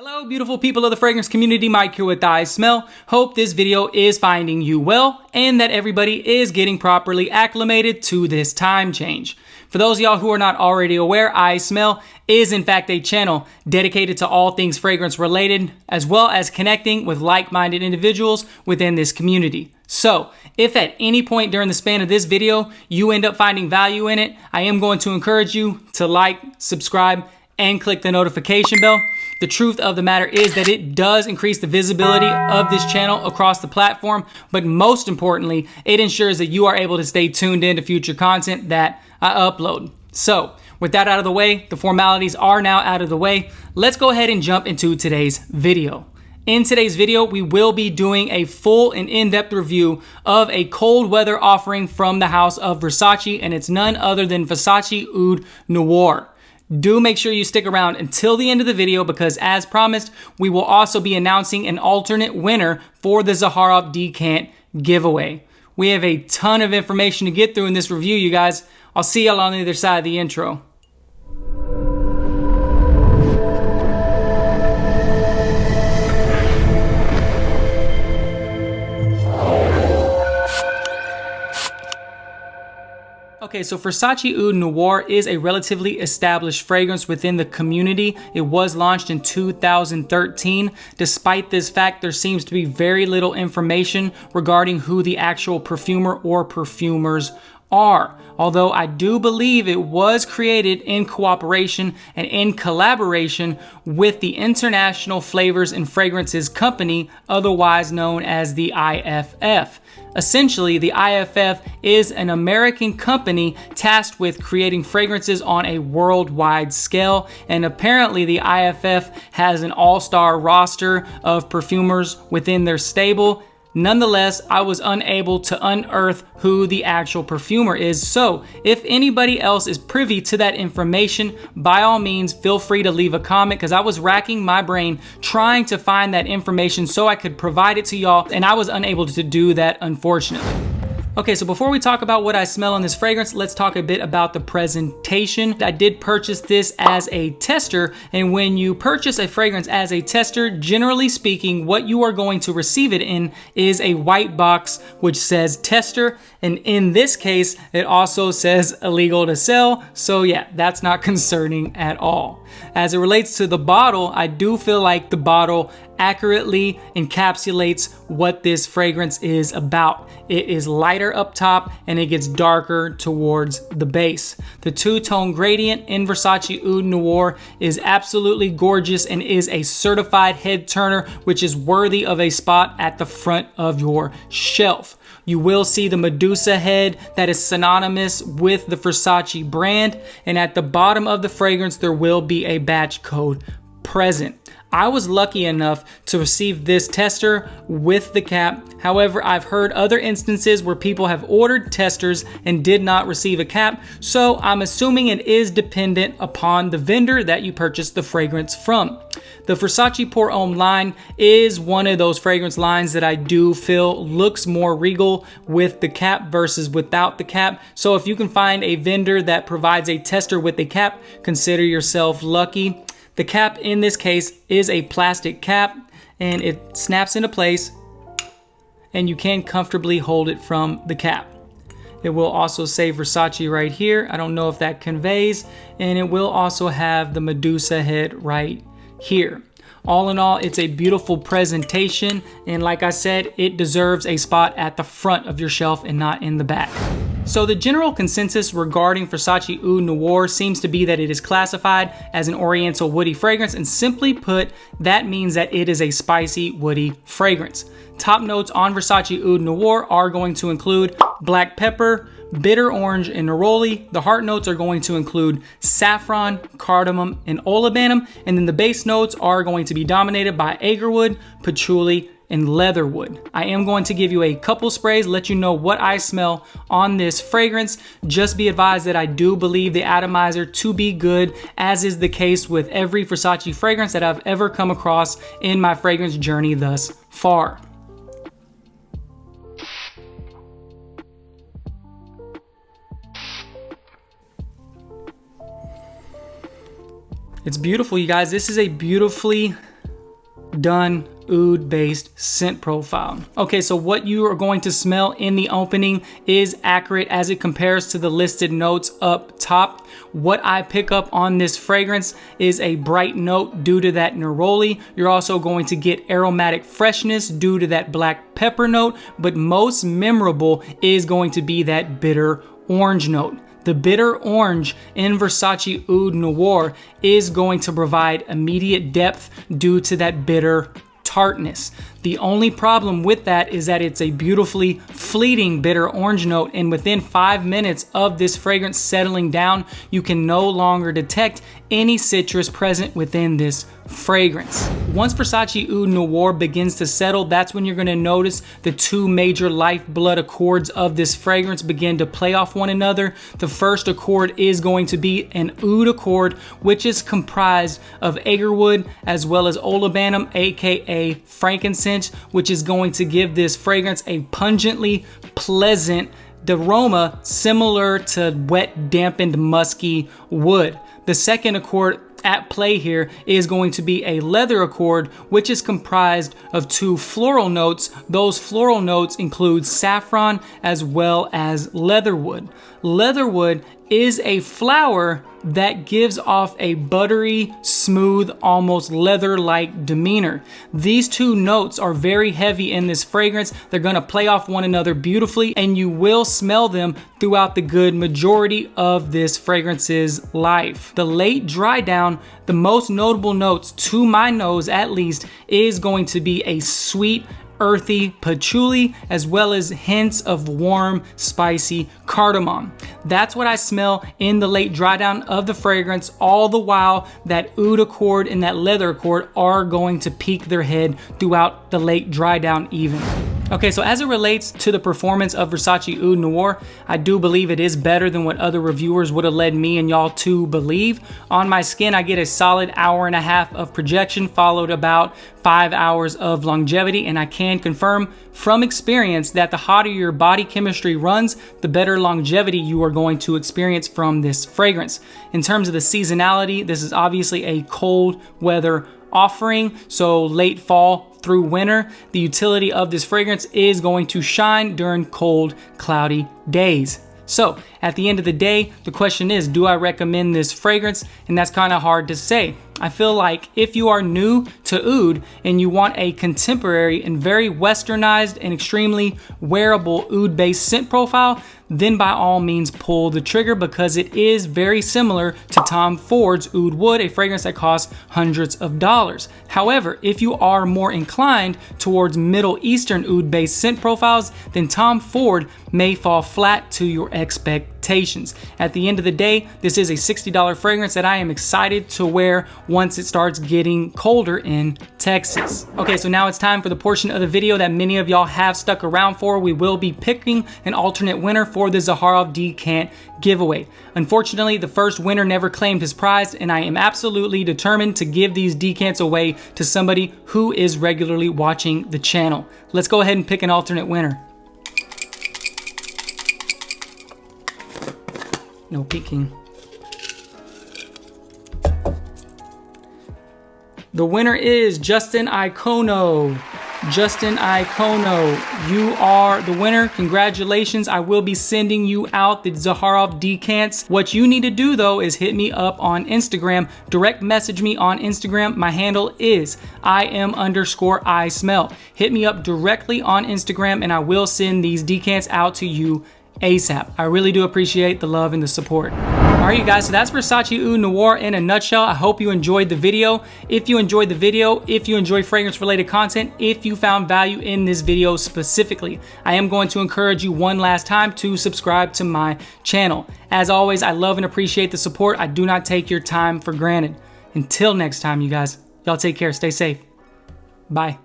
Hello beautiful people of the fragrance community, Mike here with iSMELL. Hope this video is finding you well and that everybody is getting properly acclimated to this time change. For those of y'all who are not already aware, iSMELL is in fact a channel dedicated to all things fragrance related, as well as connecting with like-minded individuals within this community. So, if at any point during the span of this video you end up finding value in it, I am going to encourage you to like, subscribe, and click the notification bell. The truth of the matter is that it does increase the visibility of this channel across the platform, but most importantly, it ensures that you are able to stay tuned in to future content that I upload. So, with that out of the way, the formalities are now out of the way, let's go ahead and jump into today's video. In today's video, we will be doing a full and in-depth review of a cold weather offering from the house of Versace, and it's none other than VERSACE Oud Noire. Do make sure you stick around until the end of the video because as promised, we will also be announcing an alternate winner for the Zaharoff Decant giveaway. We have a ton of information to get through in this review, you guys. I'll see y'all on the other side of the intro. Okay, so VERSACE Oud Noire is a relatively established fragrance within the community. It was launched in 2013. Despite this fact, there seems to be very little information regarding who the actual perfumer or perfumers are. Although I do believe it was created in cooperation and in collaboration with the International Flavors and Fragrances Company, otherwise known as the IFF. Essentially, the IFF is an American company tasked with creating fragrances on a worldwide scale, and apparently the IFF has an all-star roster of perfumers within their stable. Nonetheless, I was unable to unearth who the actual perfumer is, so if anybody else is privy to that information, by all means feel free to leave a comment because I was racking my brain trying to find that information so I could provide it to y'all, and I was unable to do that, unfortunately. Okay, so before we talk about what I smell on this fragrance, let's talk a bit about the presentation. I did purchase this as a tester, and when you purchase a fragrance as a tester, generally speaking, what you are going to receive it in is a white box which says tester, and in this case, it also says illegal to sell, so yeah, that's not concerning at all. As it relates to the bottle, I do feel like the bottle accurately encapsulates what this fragrance is about. It is lighter up top and it gets darker towards the base. The two-tone gradient in VERSACE Oud Noire is absolutely gorgeous and is a certified head turner, which is worthy of a spot at the front of your shelf. You will see the Medusa head that is synonymous with the Versace brand, and at the bottom of the fragrance there will be a batch code present. I was lucky enough to receive this tester with the cap. However, I've heard other instances where people have ordered testers and did not receive a cap, so I'm assuming it is dependent upon the vendor that you purchased the fragrance from. The Versace Pour Homme line is one of those fragrance lines that I do feel looks more regal with the cap versus without the cap. So if you can find a vendor that provides a tester with a cap, consider yourself lucky. The cap in this case is a plastic cap and it snaps into place and you can comfortably hold it from the cap. It will also say Versace right here. I don't know if that conveys, and it will also have the Medusa head right here. All in all, it's a beautiful presentation, and like I said, it deserves a spot at the front of your shelf and not in the back. So the general consensus regarding VERSACE Oud Noire seems to be that it is classified as an oriental woody fragrance, and simply put, that means that it is a spicy woody fragrance. Top notes on VERSACE Oud Noire are going to include black pepper, bitter orange, and neroli. The heart notes are going to include saffron, cardamom, and olibanum, and then the base notes are going to be dominated by agarwood, patchouli, and leatherwood. I am going to give you a couple sprays, let you know what I smell on this fragrance. Just be advised that I do believe the atomizer to be good, as is the case with every Versace fragrance that I've ever come across in my fragrance journey thus far. It's beautiful, you guys. This is a beautifully done oud-based scent profile. Okay, so what you are going to smell in the opening is accurate as it compares to the listed notes up top. What I pick up on this fragrance is a bright note due to that neroli. You're also going to get aromatic freshness due to that black pepper note, but most memorable is going to be that bitter orange note. The bitter orange in VERSACE Oud Noire is going to provide immediate depth due to that bitter tartness. The only problem with that is that it's a beautifully fleeting bitter orange note, and within 5 minutes of this fragrance settling down, you can no longer detect any citrus present within this fragrance. Once VERSACE Oud Noire begins to settle, that's when you're going to notice the two major lifeblood accords of this fragrance begin to play off one another. The first accord is going to be an oud accord, which is comprised of agarwood as well as olibanum, aka frankincense, which is going to give this fragrance a pungently pleasant aroma similar to wet, dampened, musky wood. The second accord at play here is going to be a leather accord, which is comprised of two floral notes. Those floral notes include saffron as well as leatherwood. Leatherwood is a flower that gives off a buttery, smooth, almost leather-like demeanor. These two notes are very heavy in this fragrance. They're gonna play off one another beautifully, and you will smell them throughout the good majority of this fragrance's life. The late dry down, the most notable notes to my nose at least, is going to be a sweet, earthy patchouli, as well as hints of warm, spicy cardamom. That's what I smell in the late dry down of the fragrance, all the while that oud accord and that leather accord are going to peek their head throughout the late dry down even. Okay, so as it relates to the performance of VERSACE Oud Noire, I do believe it is better than what other reviewers would have led me and y'all to believe. On my skin, I get a solid 1.5 hours of projection, followed about 5 hours of longevity, and I can confirm from experience that the hotter your body chemistry runs, the better longevity you are going to experience from this fragrance. In terms of the seasonality, this is obviously a cold weather offering, so late fall through winter, the utility of this fragrance is going to shine during cold, cloudy days. So at the end of the day, the question is, do I recommend this fragrance? And that's kind of hard to say. I feel like if you are new to oud and you want a contemporary and very westernized and extremely wearable oud-based scent profile, then by all means pull the trigger, because it is very similar to Tom Ford's Oud Wood, a fragrance that costs hundreds of dollars. However, if you are more inclined towards Middle Eastern oud-based scent profiles, then Tom Ford may fall flat to your expectations. At the end of the day, this is a $60 fragrance that I am excited to wear once it starts getting colder in Texas. Okay, so now it's time for the portion of the video that many of y'all have stuck around for. We will be picking an alternate winner for the Zaharoff decant giveaway. Unfortunately, the first winner never claimed his prize, and I am absolutely determined to give these decants away to somebody who is regularly watching the channel. Let's go ahead and pick an alternate winner. No peeking. The winner is Justin Icono. Justin Icono, you are the winner. Congratulations. I will be sending you out the Zaharoff decants. What you need to do though is hit me up on Instagram. Direct message me on Instagram. My handle is IM_iSMELL. Hit me up directly on Instagram and I will send these decants out to you ASAP. I really do appreciate the love and the support. All right, you guys, so that's VERSACE Oud Noire in a nutshell. I hope you enjoyed the video. If you enjoyed the video, if you enjoy fragrance related content, if you found value in this video specifically, I am going to encourage you one last time to subscribe to my channel. As always, I love and appreciate the support. I do not take your time for granted. Until next time, you guys, y'all take care, stay safe. Bye.